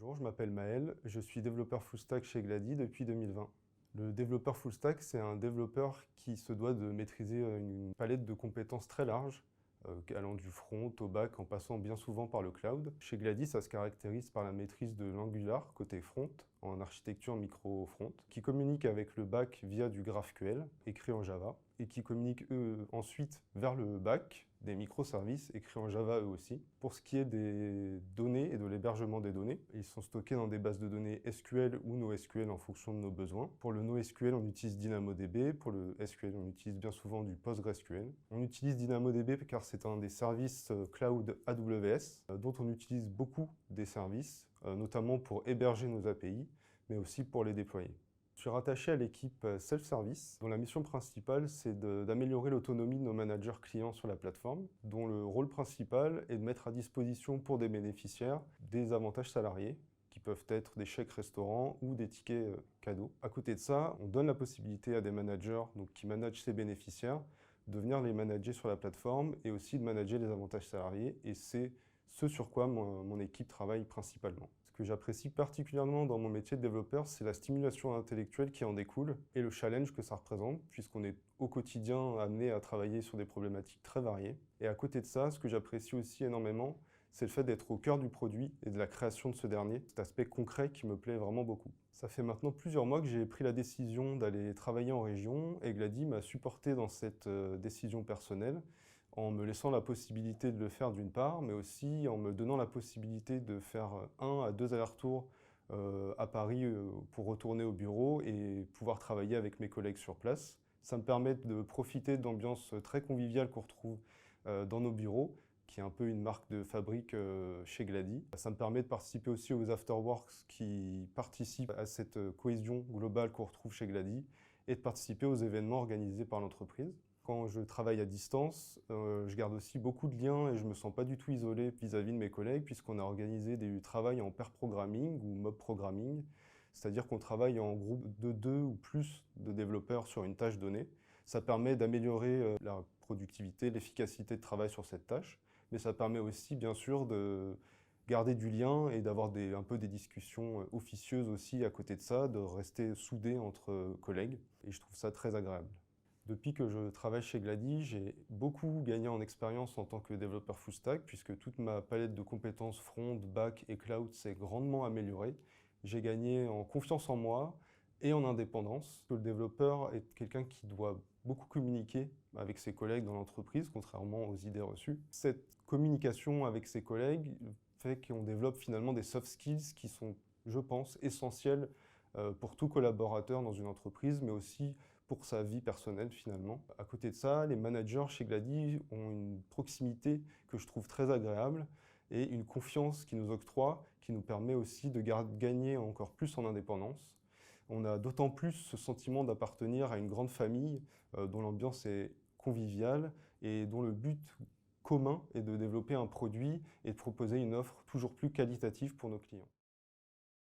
Bonjour, je m'appelle Maël, je suis développeur full stack chez Glady depuis 2020. Le développeur full stack, c'est un développeur qui se doit de maîtriser une palette de compétences très large, allant du front au back en passant bien souvent par le cloud. Chez Glady, ça se caractérise par la maîtrise de l'Angular côté front, en architecture micro-front, qui communique avec le back via du GraphQL écrit en Java, et qui communique ensuite vers le back des microservices écrits en Java eux aussi. Pour ce qui est des données et de l'hébergement des données, ils sont stockés dans des bases de données SQL ou NoSQL en fonction de nos besoins. Pour le NoSQL, on utilise DynamoDB. Pour le SQL, on utilise bien souvent du PostgreSQL. On utilise DynamoDB car c'est un des services cloud AWS dont on utilise beaucoup des services, notamment pour héberger nos API, mais aussi pour les déployer. Je suis rattaché à l'équipe Self-Service, dont la mission principale, c'est d'améliorer l'autonomie de nos managers clients sur la plateforme, dont le rôle principal est de mettre à disposition pour des bénéficiaires des avantages salariés, qui peuvent être des chèques restaurants ou des tickets cadeaux. À côté de ça, on donne la possibilité à des managers qui managent ces bénéficiaires de venir les manager sur la plateforme et aussi de manager les avantages salariés, et c'est ce sur quoi mon équipe travaille principalement. Ce que j'apprécie particulièrement dans mon métier de développeur, c'est la stimulation intellectuelle qui en découle et le challenge que ça représente, puisqu'on est au quotidien amené à travailler sur des problématiques très variées. Et à côté de ça, ce que j'apprécie aussi énormément, c'est le fait d'être au cœur du produit et de la création de ce dernier, cet aspect concret qui me plaît vraiment beaucoup. Ça fait maintenant plusieurs mois que j'ai pris la décision d'aller travailler en région et Glady m'a supporté dans cette décision personnelle en me laissant la possibilité de le faire d'une part, mais aussi en me donnant la possibilité de faire 1 à 2 allers-retours à Paris pour retourner au bureau et pouvoir travailler avec mes collègues sur place. Ça me permet de profiter d'ambiance très conviviale qu'on retrouve dans nos bureaux, qui est un peu une marque de fabrique chez Glady. Ça me permet de participer aussi aux afterworks qui participent à cette cohésion globale qu'on retrouve chez Glady et de participer aux événements organisés par l'entreprise. Quand je travaille à distance, je garde aussi beaucoup de liens et je ne me sens pas du tout isolé vis-à-vis de mes collègues puisqu'on a organisé du travail en pair programming ou mob programming, c'est-à-dire qu'on travaille en groupe de 2 ou plus de développeurs sur une tâche donnée. Ça permet d'améliorer la productivité, l'efficacité de travail sur cette tâche, mais ça permet aussi bien sûr de garder du lien et d'avoir un peu des discussions officieuses aussi à côté de ça, de rester soudés entre collègues, et je trouve ça très agréable. Depuis que je travaille chez Glady, j'ai beaucoup gagné en expérience en tant que développeur full stack, puisque toute ma palette de compétences front, back et cloud s'est grandement améliorée. J'ai gagné en confiance en moi et en indépendance. Le développeur est quelqu'un qui doit beaucoup communiquer avec ses collègues dans l'entreprise, contrairement aux idées reçues. Cette communication avec ses collègues fait qu'on développe finalement des soft skills qui sont, je pense, essentiels pour tout collaborateur dans une entreprise, mais aussi pour sa vie personnelle finalement. À côté de ça, les managers chez Glady ont une proximité que je trouve très agréable et une confiance qu'ils nous octroient, qui nous permet aussi de gagner encore plus en indépendance. On a d'autant plus ce sentiment d'appartenir à une grande famille dont l'ambiance est conviviale et dont le but commun est de développer un produit et de proposer une offre toujours plus qualitative pour nos clients.